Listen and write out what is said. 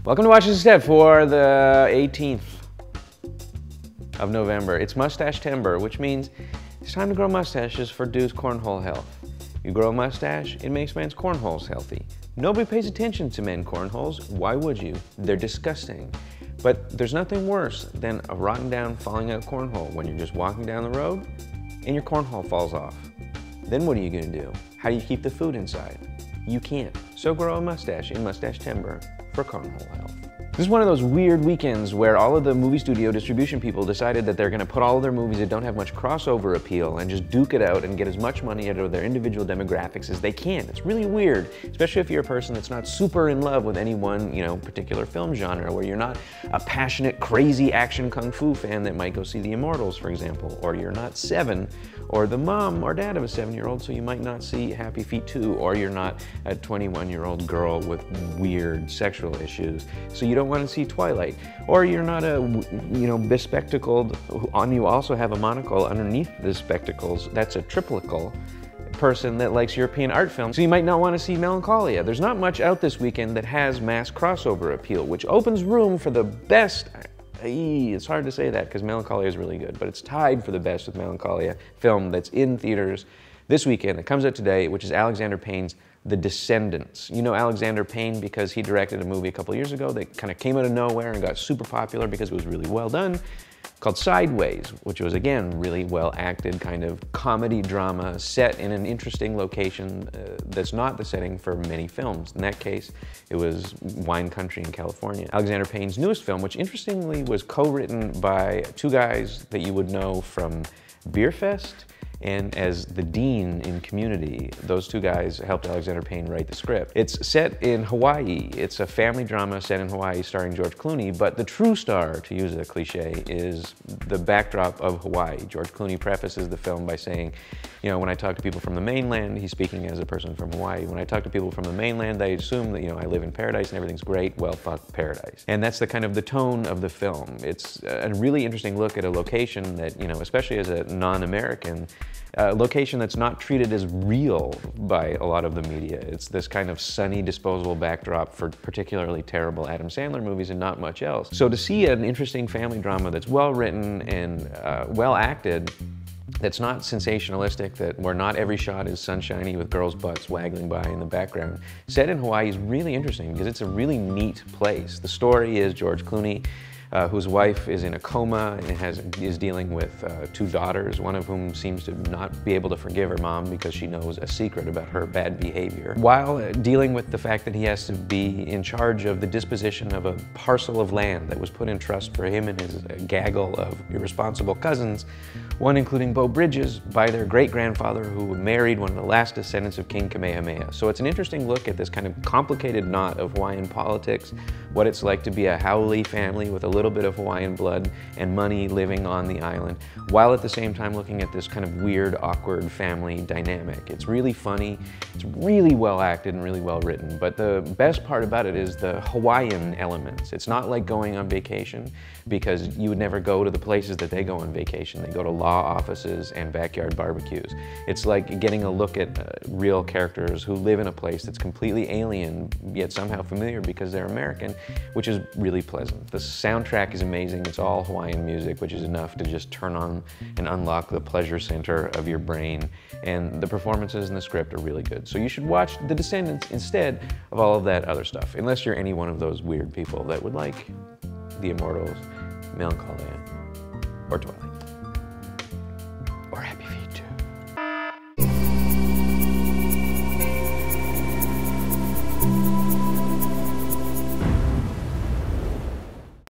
Welcome to Watch This Instead for the 18th of November. It's Mustache-tember, which means it's time to grow mustaches for Dude's cornhole health. You grow a mustache, it makes men's cornholes healthy. Nobody pays attention to men cornholes. Why would you? They're disgusting. But there's nothing worse than a rotten down, falling out cornhole when you're just walking down the road and your cornhole falls off. Then what are you gonna do? How do you keep the food inside? You can't. So grow a mustache in Mustache-tember for cornhole health. This is one of those weird weekends where all of the movie studio distribution people decided that they're going to put all of their movies that don't have much crossover appeal and just duke it out and get as much money out of their individual demographics as they can. It's really weird, especially if you're a person that's not super in love with any one, particular film genre, where you're not a passionate, crazy action kung fu fan that might go see The Immortals, for example, or you're not 7, or the mom or dad of a 7-year-old, so you might not see Happy Feet 2, or you're not a 21-year-old girl with weird sexual issues, so you don't want to see Twilight, or you're not a bespectacled, you also have a monocle underneath the spectacles, that's a triplical person that likes European art films, so you might not want to see Melancholia. There's not much out this weekend that has mass crossover appeal, which opens room for the best. It's hard to say that because Melancholia is really good, but it's tied for the best with Melancholia film that's in theaters this weekend. It comes out today, which is Alexander Payne's The Descendents. You know Alexander Payne because he directed a movie a couple years ago that kind of came out of nowhere and got super popular because it was really well done, called Sideways, which was, again, really well acted kind of comedy drama set in an interesting location that's not the setting for many films. In that case, it was wine country in California. Alexander Payne's newest film, which interestingly was co-written by two guys that you would know from Beer Fest and as the dean in Community. Those two guys helped Alexander Payne write the script. It's set in Hawaii. It's a family drama set in Hawaii starring George Clooney, but the true star, to use a cliche, is the backdrop of Hawaii. George Clooney prefaces the film by saying, when I talk to people from the mainland, he's speaking as a person from Hawaii. When I talk to people from the mainland, they assume that, I live in paradise and everything's great. Well, fuck paradise. And that's the kind of the tone of the film. It's a really interesting look at a location that, especially as a non-American, location that's not treated as real by a lot of the media. It's this kind of sunny, disposable backdrop for particularly terrible Adam Sandler movies and not much else. So to see an interesting family drama that's well written and well acted, that's not sensationalistic, where not every shot is sunshiny with girls' butts waggling by in the background, set in Hawaii is really interesting because it's a really neat place. The story is George Clooney, whose wife is in a coma and is dealing with two daughters, one of whom seems to not be able to forgive her mom because she knows a secret about her bad behavior, while dealing with the fact that he has to be in charge of the disposition of a parcel of land that was put in trust for him and his gaggle of irresponsible cousins, one including Beau Bridges, by their great-grandfather who married one of the last descendants of King Kamehameha. So it's an interesting look at this kind of complicated knot of Hawaiian politics, what it's like to be a haole family with a little bit of Hawaiian blood and money living on the island, while at the same time looking at this kind of weird, awkward family dynamic. It's really funny, it's really well acted and really well written, but the best part about it is the Hawaiian elements. It's not like going on vacation, because you would never go to the places that they go on vacation. They go to law offices and backyard barbecues. It's like getting a look at real characters who live in a place that's completely alien, yet somehow familiar because they're American, which is really pleasant. The soundtrack is amazing. It's all Hawaiian music, which is enough to just turn on and unlock the pleasure center of your brain. And the performances in the script are really good. So you should watch The Descendants instead of all of that other stuff, unless you're any one of those weird people that would like The Immortals, Melancholia, or Twilight.